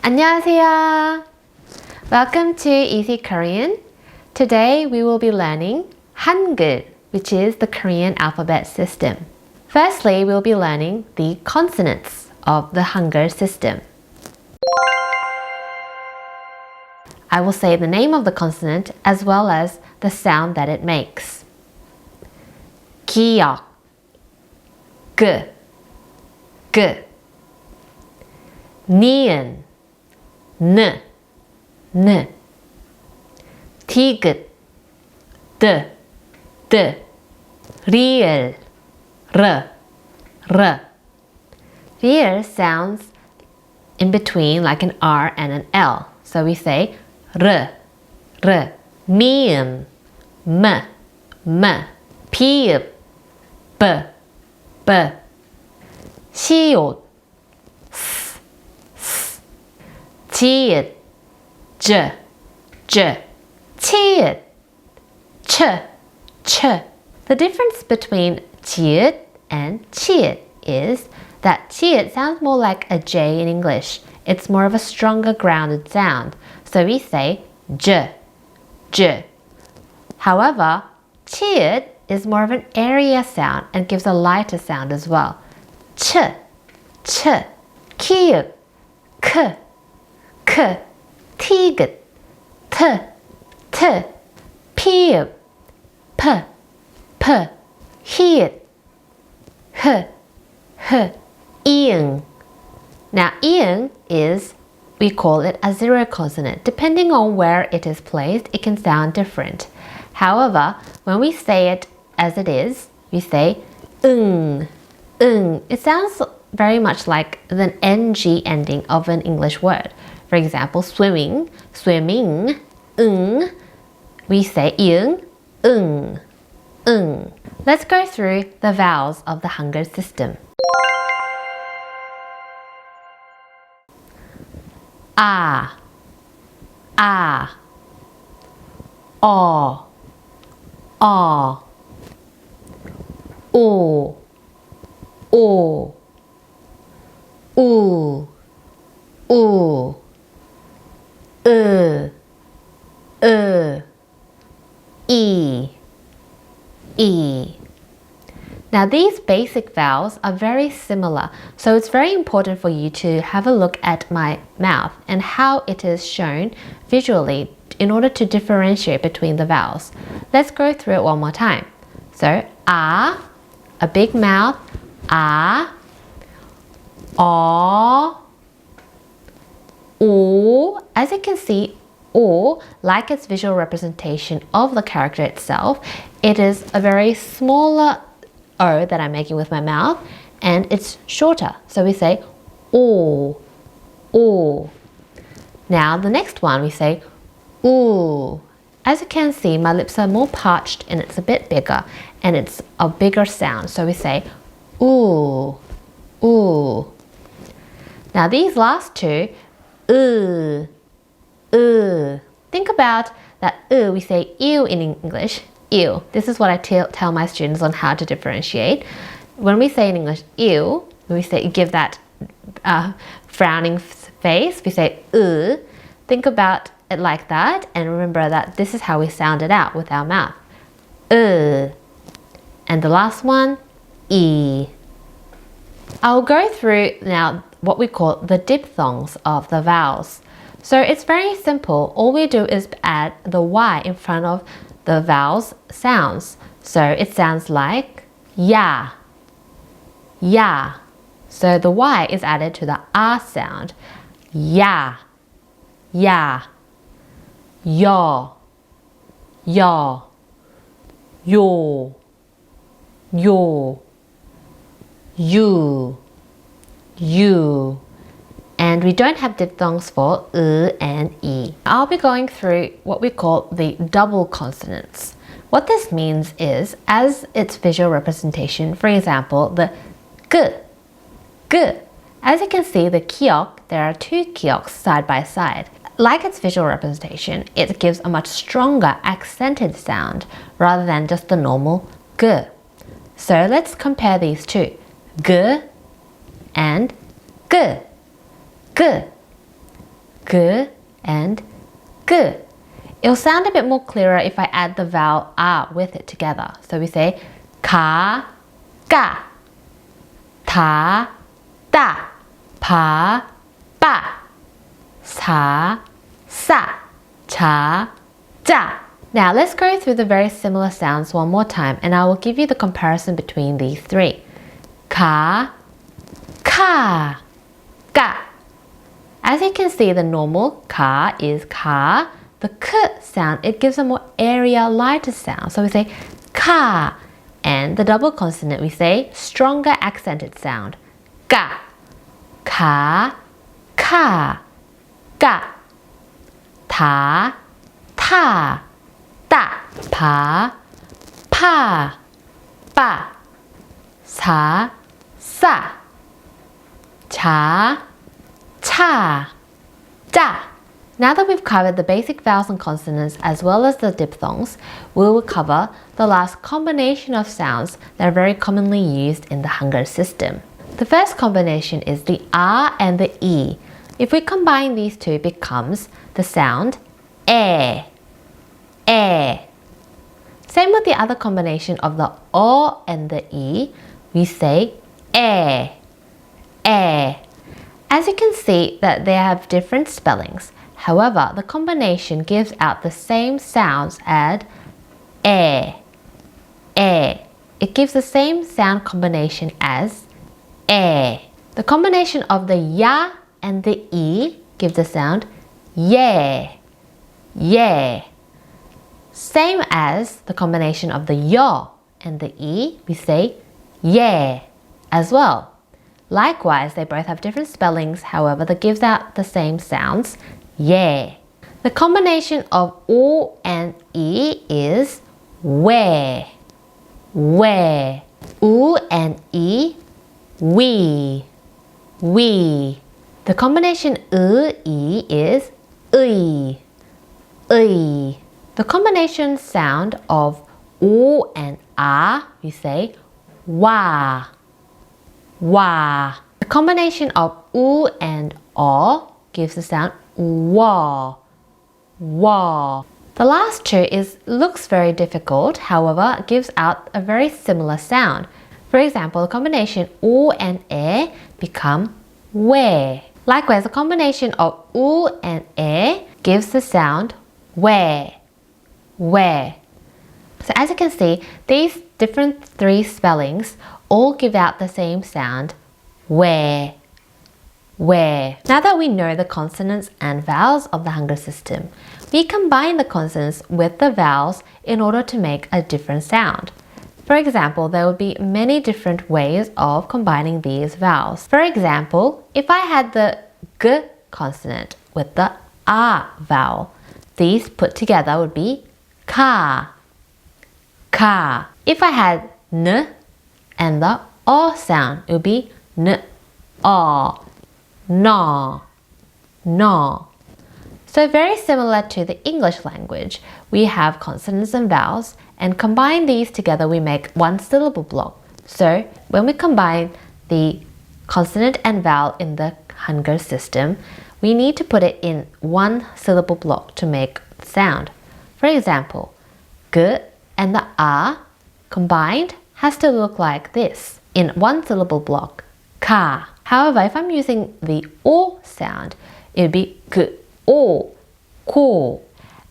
안녕하세요. Welcome to Easy Korean. Today we will be learning Hangul, which is the Korean alphabet system. Firstly, we'll be learning the consonants of the Hangul system. I will say the name of the consonant as well as the sound that it makes. 기역, g, g. 니은, n, n. 디귿, d, d. 리을, r, r. Riel sounds in between like an R and an L. So we say r, r. 미음, m, m. 피읍, b, b. 시옷, s, s. 지읒, j, j. 치읒, ch, ch. The difference between 지읒 and 치읒 is that 치읒 sounds more like a J in English. It's more of a stronger grounded sound. So we say j, j. However, 치읒 is more of an area sound and gives a lighter sound as well. ch, ch. 키읔, k, k. 티귿, t, t. 피읍, p, p. 히읗, h, h. 이응. Now 이응 is, we call it a zero consonant. Depending on where it is placed, it can sound different. However, when we say it as it is, we say 응, 응. It sounds very much like the ng ending of an English word. For example, swimming, swimming, 응. We say 이응, 응, 응. Let's go through the vowels of the Hangul system. A, a. O, o. O, o. U, u. E, e. Now these basic vowels are very similar, so it's very important for you to have a look at my mouth and how it is shown visually in order to differentiate between the vowels. Let's go through it one more time. So, a big mouth, a, o, o. As you can see, o, like its visual representation of the character itself, it is a very smaller O that I'm making with my mouth, and it's shorter. So we say O, O. Now the next one we say oo. As you can see, my lips are more parched and it's a bit bigger, and it's a bigger sound. So we say oo, oo. Now these last two, think about that we say ew in English. Ew. This is what I tell my students on how to differentiate. When we say in English ew, when we say give that frowning face, we say Think about it like that, and remember that this is how we sound it out with our mouth. And the last one, e. I'll go through now what we call the diphthongs of the vowels. So it's very simple. All we do is add the y in front of the vowels sounds. So it sounds like ya, ya. So the y is added to the a sound. Ya, ya. Yo, yo. Yo, yo. You. And we don't have diphthongs for and e. I'll be going through what we call the double consonants. What this means is, as its visual representation, for example, the g. As you can see, the kiok, there are two kioks side by side. Like its visual representation, it gives a much stronger accented sound rather than just the normal g. So let's compare these two. G and g. G. g, and g. It'll sound a bit more clearer if I add the vowel a with it together. So we say ka, ka, ta, ta, pa, pa, sa, sa, cha, ja. Now let's go through the very similar sounds one more time and I will give you the comparison between these three. Ka, ka, ka. As you can see, the normal ka is ka. The k sound, it gives a more airier, lighter sound. So we say ka. And the double consonant, we say stronger accented sound. Ka, ka, ka, ka. Ta, ta, ta. Pa, pa, pa. Sa, sa. Cha, cha, ja. Now that we've covered the basic vowels and consonants as well as the diphthongs, we will cover the last combination of sounds that are very commonly used in the Hangul system. The first combination is the A and the E. If we combine these two, it becomes the sound E. E. Same with the other combination of the O and the E, we say E. E. As you can see that they have different spellings. However, the combination gives out the same sounds as e, e. It gives the same sound combination as e. The combination of the ya and the e gives the sound ye, ye. Same as the combination of the yo and the e, we say ye as well. Likewise, they both have different spellings, however, that gives out the same sounds, yeah. The combination of O and E is we, we. U and E, we, we. The combination E is 의, 의. The combination sound of O and A, we say wa, wa. The combination of U and O gives the sound wa, wa. The last two looks very difficult, however, it gives out a very similar sound. For example, the combination U and E become we. Likewise, the combination of U and E gives the sound we, we. So as you can see, these different three spellings all give out the same sound, we, we. Now that we know the consonants and vowels of the Hangul system, we combine the consonants with the vowels in order to make a different sound. For example, there would be many different ways of combining these vowels. For example, if I had the g consonant with the a vowel, these put together would be ka, ka. If I had n and the o sound, it would be n, o, no, no. So very similar to the English language, we have consonants and vowels, and combine these together we make one syllable block. So when we combine the consonant and vowel in the Hangul system, we need to put it in one syllable block to make sound. For example, g and the a combined has to look like this in one syllable block, ka. However, if I'm using the o sound, it would be g, o, ko.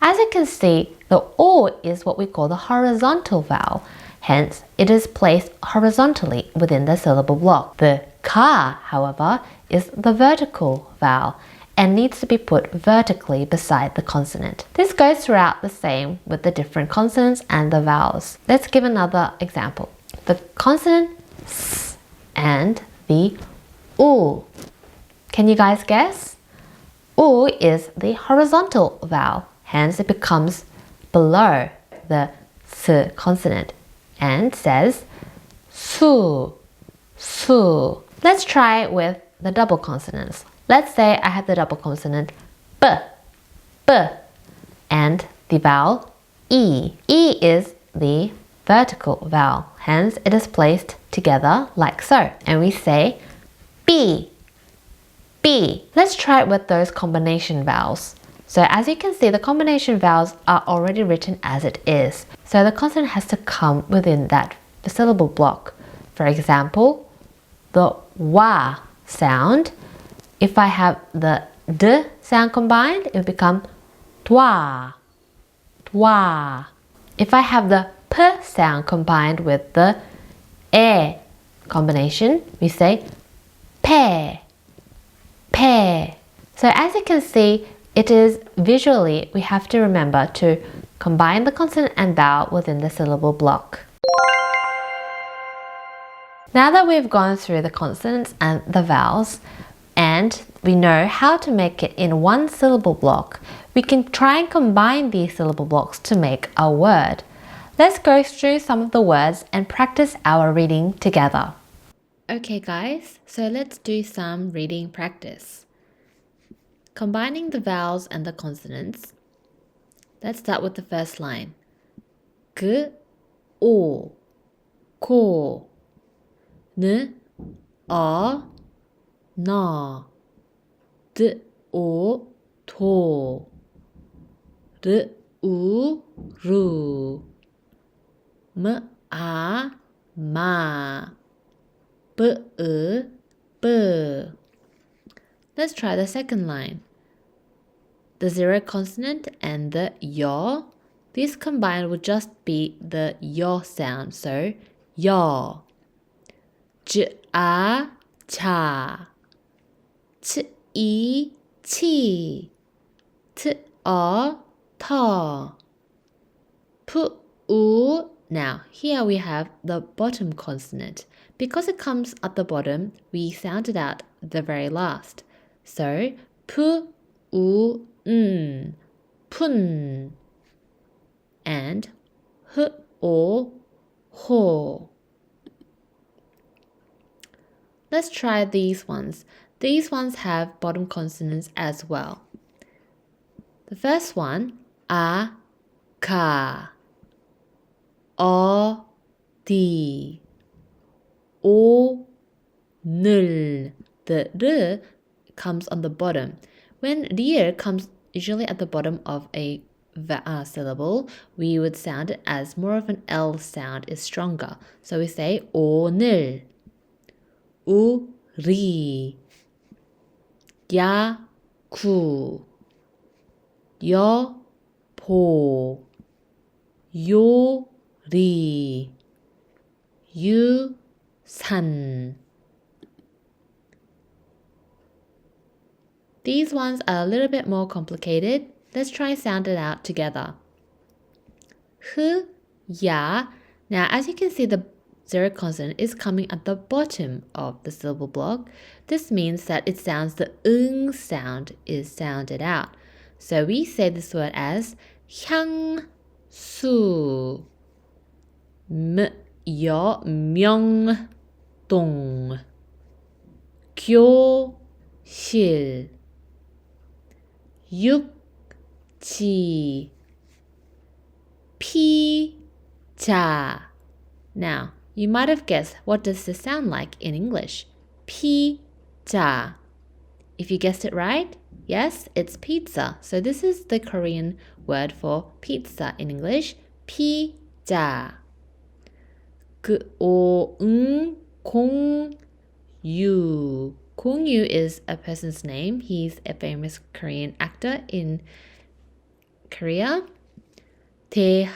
As you can see, the o is what we call the horizontal vowel. Hence, it is placed horizontally within the syllable block. The ka, however, is the vertical vowel and needs to be put vertically beside the consonant. This goes throughout the same with the different consonants and the vowels. Let's give another example. The consonant s and the u. Can you guys guess? U is the horizontal vowel, hence it becomes below the s consonant and says su, su. Let's try it with the double consonants. Let's say I have the double consonant b, b, and the vowel e. E is the vertical vowel, hence it is placed together like so. And we say b, B. Let's try it with those combination vowels. So as you can see, the combination vowels are already written as it is. So the consonant has to come within that syllable block. For example, the wa sound, if I have the d sound combined, it will become twa, twa. If I have the p sound combined with the e combination, we say pe, pe. So as you can see, it is visually, we have to remember to combine the consonant and vowel within the syllable block. Now that we've gone through the consonants and the vowels, and we know how to make it in one syllable block, we can try and combine these syllable blocks to make a word. Let's go through some of the words and practice our reading together. Okay guys, so let's do some reading practice. Combining the vowels and the consonants, let's start with the first line. 그, 오, 고, 느, 어, 너, 드, 오, 도, 르, 우, 루, м, а, 마, b, 으, b. Let's try the second line. The zero consonant and the yo, these combined would just be the yo sound, so yo. j, a, 자, 치, 이, 치, t, 어, 터, 푸, 우. Now, here we have the bottom consonant. Because it comes at the bottom, we sound it out at the very last. So, 푸, 우, 푼. And 흐, 오, 호. Let's try these ones. These ones have bottom consonants as well. The first one, a, 가, 어, 디, 오, 늘. The r comes on the bottom. When 리을 comes usually at the bottom of a syllable, we would sound it as more of an L sound is stronger. So we say 오늘, 우리, 야구, 여보, 요리, 유산. These ones are a little bit more complicated. Let's try and sound it out together. H, ya. Now, as you can see, the zero consonant is coming at the bottom of the syllable block. This means that it sounds the ung sound is sounded out. So we say this word as 향수, 명동, 교실, 육지, 피자. Now, you might have guessed, what does this sound like in English? 피자. If you guessed it right, yes, it's pizza. So this is the Korean word for pizza in English, 피자. 공유. Kongyu is a person's name. He's a famous Korean actor in Korea. 대학생.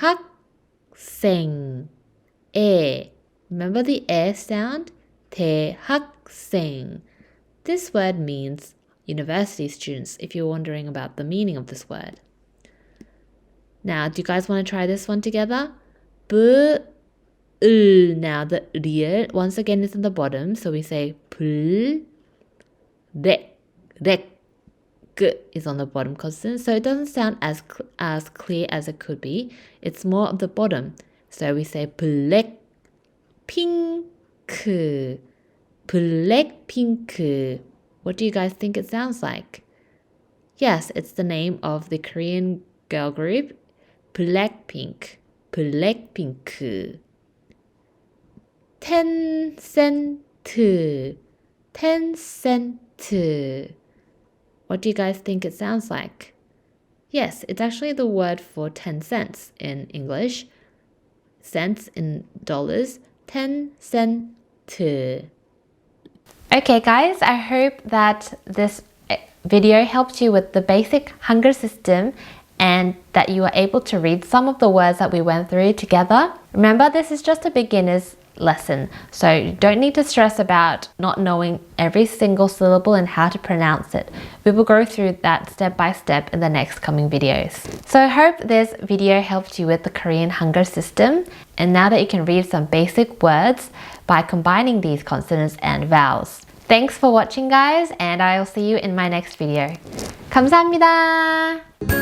Remember the sound? 대학생. This word means university students, if you're wondering about the meaning of this word. Now, do you guys want to try this one together? Now, the 리을, once again, is on the bottom, so we say 불, is on the bottom consonant, so it doesn't sound as clear as it could be. It's more of the bottom, so we say Blackpink. What do you guys think it sounds like? Yes, it's the name of the Korean girl group, Blackpink. Tencent. What do you guys think it sounds like? Yes, it's actually the word for 10 cents in English. Cents in dollars. 10 cent. Okay guys, I hope that this video helped you with the basic Hangul system and that you were able to read some of the words that we went through together. Remember, this is just a beginner's lesson, so you don't need to stress about not knowing every single syllable and how to pronounce it. We will go through that step by step in the next coming videos. So I hope this video helped you with the Korean Hangul system, and now that you can read some basic words by combining these consonants and vowels. Thanks for watching guys, and I'll see you in my next video. 감사합니다.